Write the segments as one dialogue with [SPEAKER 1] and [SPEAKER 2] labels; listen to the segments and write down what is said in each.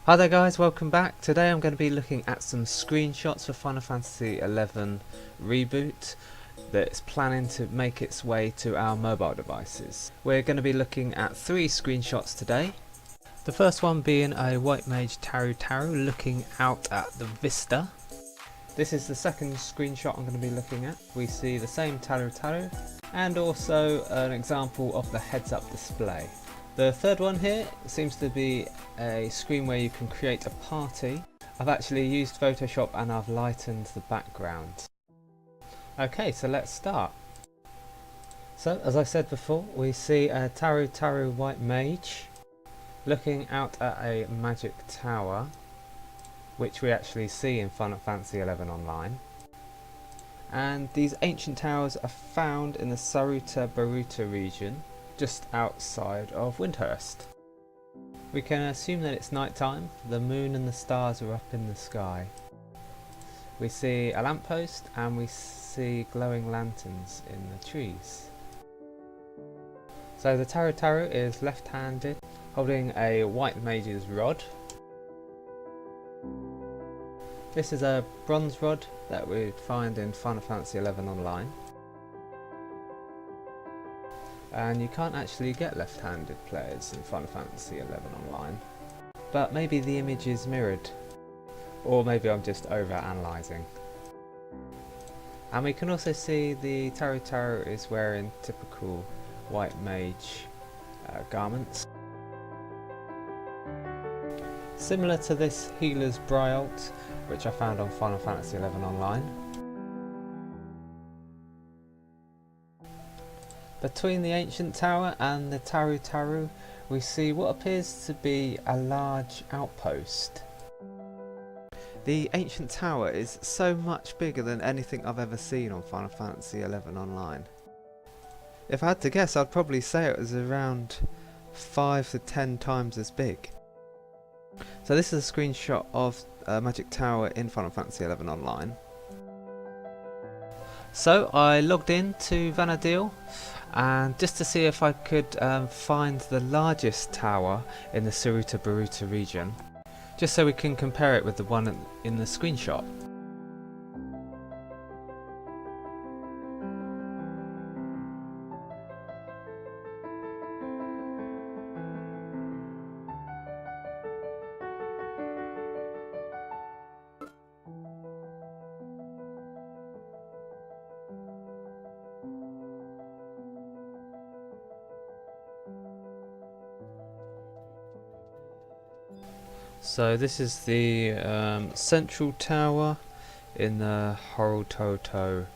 [SPEAKER 1] Hi there guys, welcome back. Today I'm going to be looking at some screenshots for Final Fantasy XI Reboot that's planning to make its way to our mobile devices. We're going to be looking at 3 screenshots today. The first one being a White Mage Taru Taru looking out at the vista. This is the second screenshot I'm going to be looking at. We see the same Taru Taru and also an example of the heads up display. The third one here seems to be a screen where you can create a party. I've actually used Photoshop and I've lightened the background. Okay, so let's start. So as I said before, we see a Taru Taru White Mage looking out at a magic tower, which we actually see in Final Fantasy XI Online. And these ancient towers are found in the Saruta Baruta region, just outside of Windhurst. We can assume that it's night time. The moon and the stars are up in the sky. We see a lamppost and we see glowing lanterns in the trees. So the Taru Taru is left-handed, holding a white mage's rod. This is a bronze rod that we'd find in Final Fantasy XI Online. And you can't actually get left-handed players in Final Fantasy XI Online, but maybe the image is mirrored, or maybe I'm just over-analysing. And we can also see the Taru Taru is wearing typical white mage garments, similar to this healer's Bryalt, which I found on Final Fantasy XI Online. Between the ancient tower and the Taru Taru, we see what appears to be a large outpost. The ancient tower is so much bigger than anything I've ever seen on Final Fantasy XI Online. If I had to guess, I'd probably say it was around 5 to 10 times as big. So this is a screenshot of a magic tower in Final Fantasy XI Online. So I logged in to Vanadil, and just to see if I could find the largest tower in the Saruta Baruta region, just so we can compare it with the one in the screenshot. So this is the central tower in the Horutoto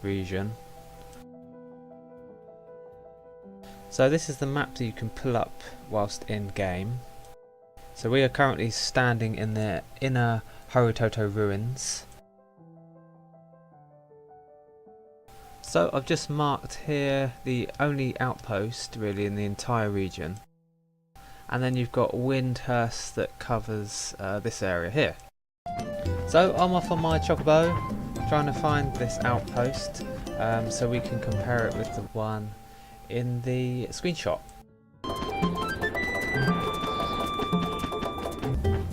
[SPEAKER 1] region. So this is the map that you can pull up whilst in game. So we are currently standing in the inner Horutoto ruins. So I've just marked here the only outpost really in the entire region. And then you've got Windhurst that covers this area here. So I'm off on my chocobo trying to find this outpost so we can compare it with the one in the screenshot.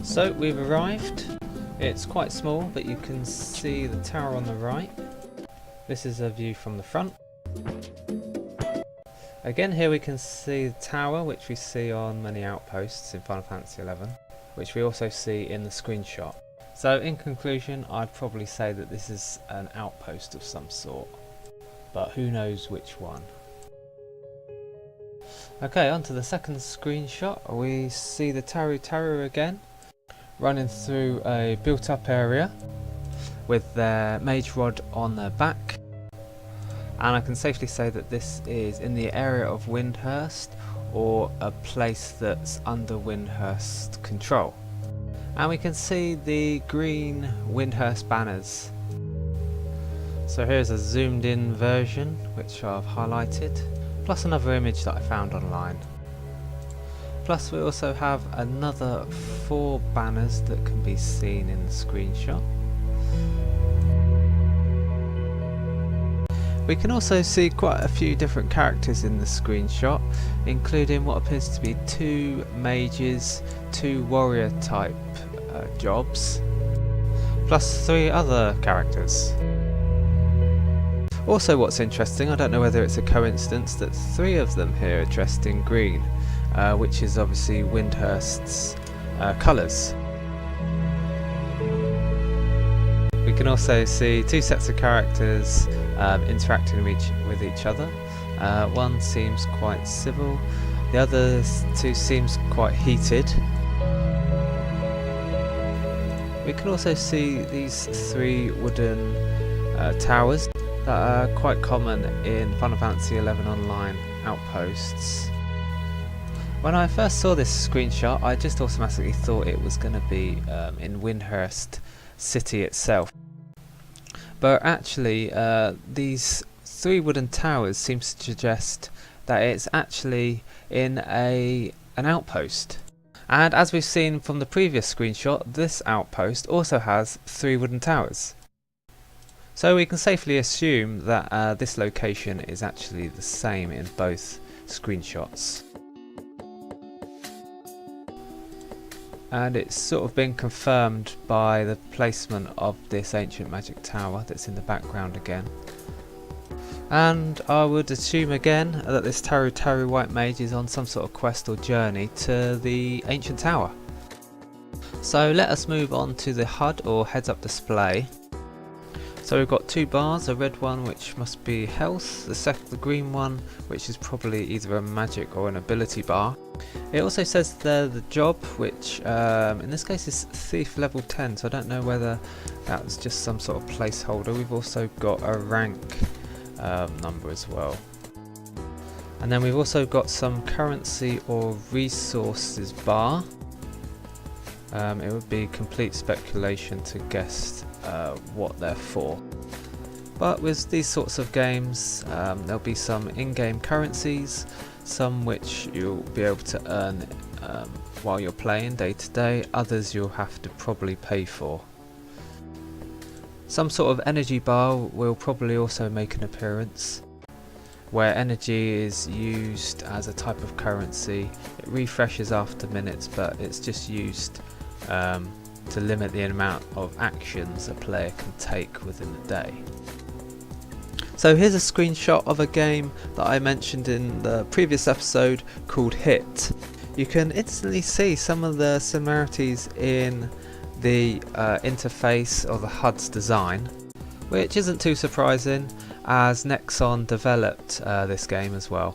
[SPEAKER 1] So we've arrived. It's quite small, but you can see the tower on the right. This is a view from the front. Again, here we can see the tower, which we see on many outposts in Final Fantasy XI, which we also see in the screenshot. So in conclusion, I'd probably say that this is an outpost of some sort, but who knows which one. Okay, on to the second screenshot. We see the Taru Taru again, running through a built-up area with their mage rod on their back. And I can safely say that this is in the area of Windhurst, or a place that's under Windhurst control. And we can see the green Windhurst banners. So here's a zoomed in version which I've highlighted, plus another image that I found online. Plus we also have another 4 banners that can be seen in the screenshot. We can also see quite a few different characters in the screenshot, including what appears to be 2 mages, 2 warrior type jobs, plus 3 other characters. Also, what's interesting, I don't know whether it's a coincidence, that 3 of them here are dressed in green, which is obviously Windhurst's colours. We can also see 2 sets of characters interacting with each other. One seems quite civil, the other 2 seems quite heated. We can also see these 3 wooden towers that are quite common in Final Fantasy XI Online outposts. When I first saw this screenshot, I just automatically thought it was going to be in Windhurst City itself. But actually, these 3 wooden towers seem to suggest that it's actually in an outpost. And as we've seen from the previous screenshot, this outpost also has 3 wooden towers. So we can safely assume that this location is actually the same in both screenshots. And it's sort of been confirmed by the placement of this ancient magic tower that's in the background again. And I would assume again that this Taru Taru White Mage is on some sort of quest or journey to the ancient tower. So let us move on to the HUD or heads up display. So we've got 2 bars, a red one which must be health, the green one which is probably either a magic or an ability bar. It also says there the job, which in this case is Thief level 10, so I don't know whether that's just some sort of placeholder. We've also got a rank number as well. And then we've also got some currency or resources bar. It would be complete speculation to guess what they're for. But with these sorts of games, there'll be some in-game currencies, some which you'll be able to earn while you're playing day to day, others you'll have to probably pay for. Some sort of energy bar will probably also make an appearance, where energy is used as a type of currency. It refreshes after minutes, but it's just used to limit the amount of actions a player can take within the day. So here's a screenshot of a game that I mentioned in the previous episode called Hit. You can instantly see some of the similarities in the interface or the HUD's design, which isn't too surprising as Nexon developed this game as well.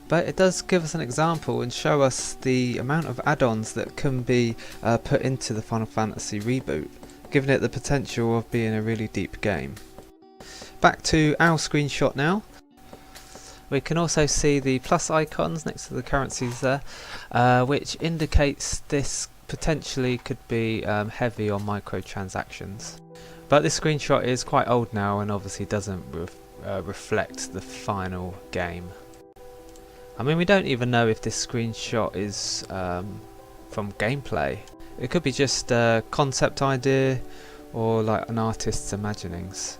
[SPEAKER 1] But it does give us an example and show us the amount of add-ons that can be put into the Final Fantasy reboot, giving it the potential of being a really deep game. Back to our screenshot now. We can also see the plus icons next to the currencies there, which indicates this potentially could be heavy on microtransactions. But this screenshot is quite old now and obviously doesn't reflect the final game. I mean, we don't even know if this screenshot is from gameplay. It could be just a concept idea or like an artist's imaginings.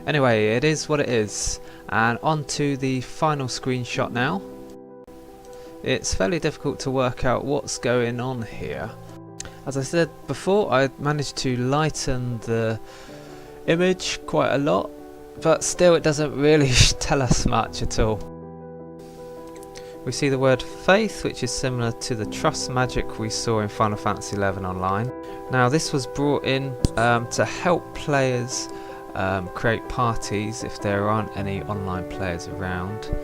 [SPEAKER 1] Anyway, it is what it is, and on to the final screenshot now. It's fairly difficult to work out what's going on here. As I said before, I managed to lighten the image quite a lot, but still it doesn't really tell us much at all. We see the word faith, which is similar to the trust magic we saw in Final Fantasy XI Online. Now this was brought in to help players create parties if there aren't any online players around,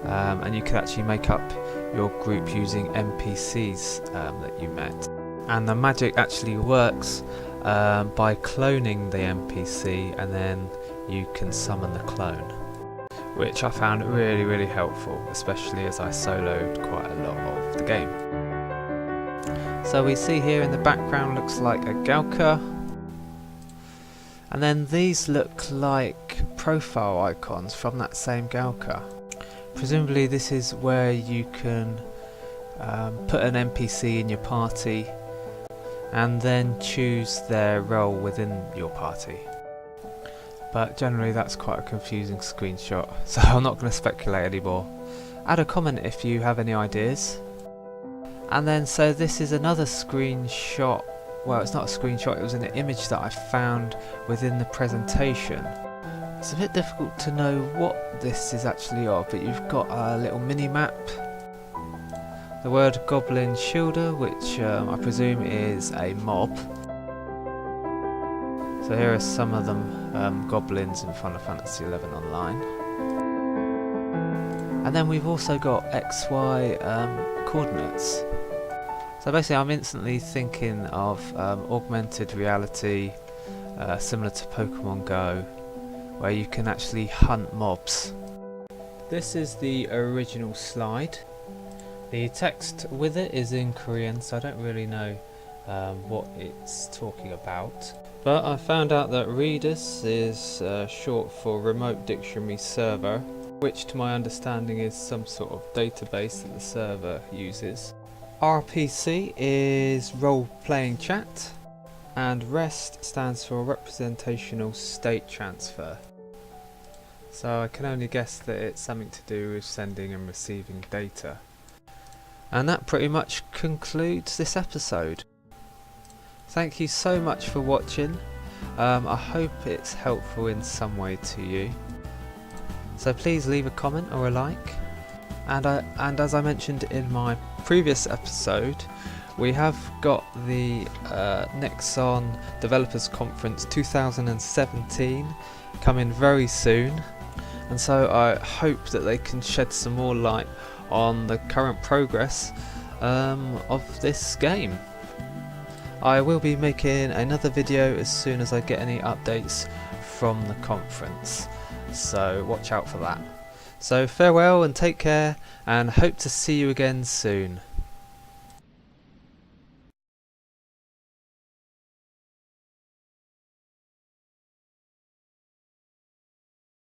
[SPEAKER 1] and you could actually make up your group using NPCs that you met. And the magic actually works by cloning the NPC, and then you can summon the clone, which I found really helpful, especially as I soloed quite a lot of the game. So we see here in the background looks like a Galka, and then these look like profile icons from that same Galka. Presumably this is where you can put an NPC in your party and then choose their role within your party. but generally that's quite a confusing screenshot, so I'm not going to speculate anymore. Add a comment if you have any ideas. And then, so this is another screenshot. Well, it's not a screenshot, it was an image that I found within the presentation. It's a bit difficult to know what this is actually of, but you've got a little mini-map. The word Goblin Shielder, which I presume is a mob. So here are some of them goblins in Final Fantasy XI Online. And then we've also got XY coordinates. So basically I'm instantly thinking of augmented reality, similar to Pokemon Go, where you can actually hunt mobs. This is the original slide. The text with it is in Korean, so I don't really know what it's talking about. But I found out that Redis is short for Remote Dictionary Server, which to my understanding is some sort of database that the server uses. RPC is role-playing chat, and REST stands for Representational State Transfer. So I can only guess that it's something to do with sending and receiving data. And that pretty much concludes this episode. Thank you so much for watching. I hope it's helpful in some way to you. So please leave a comment or a like. And as I mentioned in my previous episode, we have got the Nexon Developers Conference 2017 coming very soon, and so I hope that they can shed some more light on the current progress of this game. I will be making another video as soon as I get any updates from the conference, so watch out for that. So farewell and take care, and hope to see you again soon.